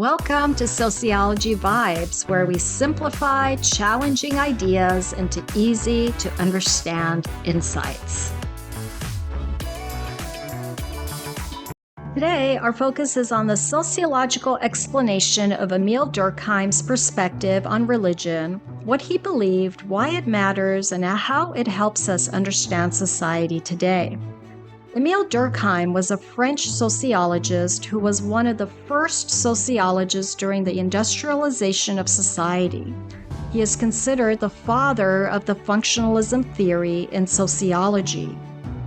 Welcome to Sociology Vibes, where we simplify challenging ideas into easy to understand insights. Today, our focus is on the sociological explanation of Emile Durkheim's perspective on religion, what he believed, why it matters, and how it helps us understand society today. Emile Durkheim was a French sociologist who was one of the first sociologists during the industrialization of society. He is considered the father of the functionalism theory in sociology.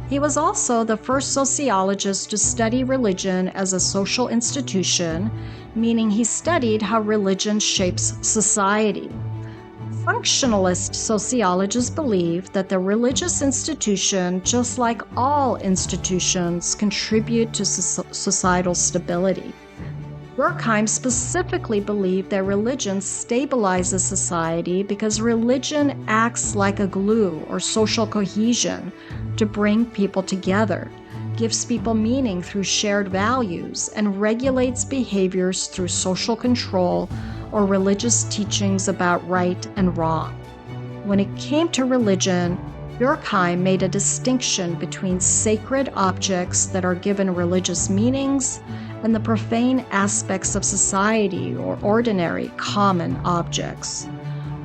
He was also the first sociologist to study religion as a social institution, meaning he studied how religion shapes society. Functionalist sociologists believe that the religious institution, just like all institutions, contribute to societal stability. Durkheim specifically believed that religion stabilizes society because religion acts like a glue or social cohesion to bring people together, gives people meaning through shared values, and regulates behaviors through social control or religious teachings about right and wrong. When it came to religion, Durkheim made a distinction between sacred objects that are given religious meanings and the profane aspects of society or ordinary, common objects.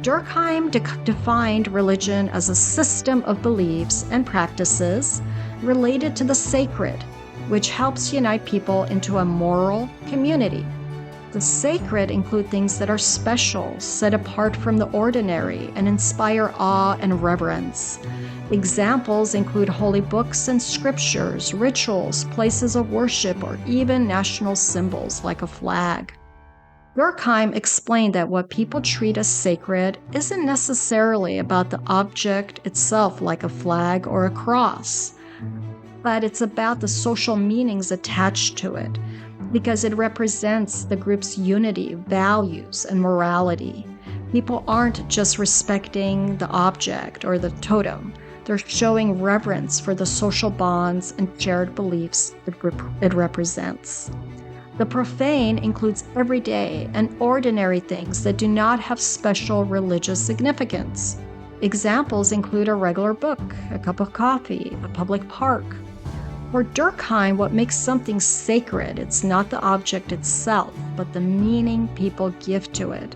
Durkheim defined religion as a system of beliefs and practices related to the sacred, which helps unite people into a moral community. The sacred include things that are special, set apart from the ordinary, and inspire awe and reverence. Examples include holy books and scriptures, rituals, places of worship, or even national symbols like a flag. Durkheim explained that what people treat as sacred isn't necessarily about the object itself, like a flag or a cross, but it's about the social meanings attached to it, because it represents the group's unity, values, and morality. People aren't just respecting the object or the totem. They're showing reverence for the social bonds and shared beliefs it represents. The profane includes everyday and ordinary things that do not have special religious significance. Examples include a regular book, a cup of coffee, a public park. For Durkheim, what makes something sacred, it's not the object itself, but the meaning people give to it.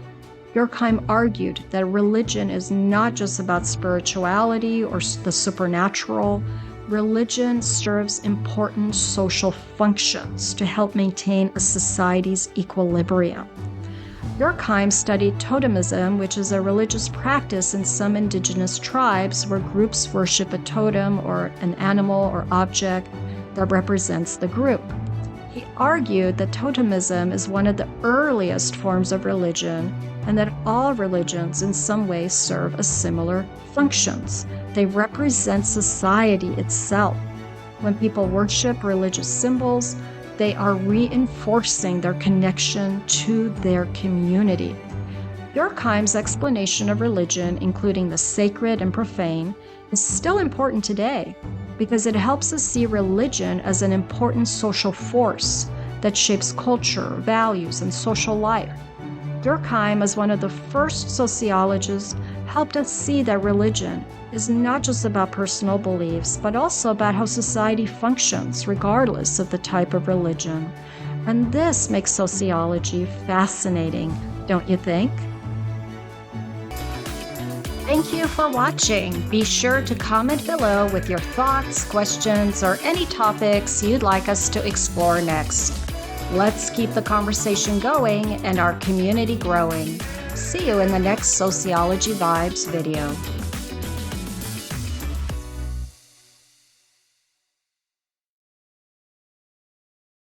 Durkheim argued that religion is not just about spirituality or the supernatural. Religion serves important social functions to help maintain a society's equilibrium. Durkheim studied totemism, which is a religious practice in some indigenous tribes where groups worship a totem or an animal or object that represents the group. He argued that totemism is one of the earliest forms of religion and that all religions in some way serve as similar functions. They represent society itself. When people worship religious symbols, they are reinforcing their connection to their community. Durkheim's explanation of religion, including the sacred and profane, is still important today because it helps us see religion as an important social force that shapes culture, values, and social life. Durkheim, as one of the first sociologists, helped us see that religion is not just about personal beliefs, but also about how society functions, regardless of the type of religion. And this makes sociology fascinating, don't you think? Thank you for watching. Be sure to comment below with your thoughts, questions, or any topics you'd like us to explore next. Let's keep the conversation going and our community growing. See you in the next Sociology Vibes video.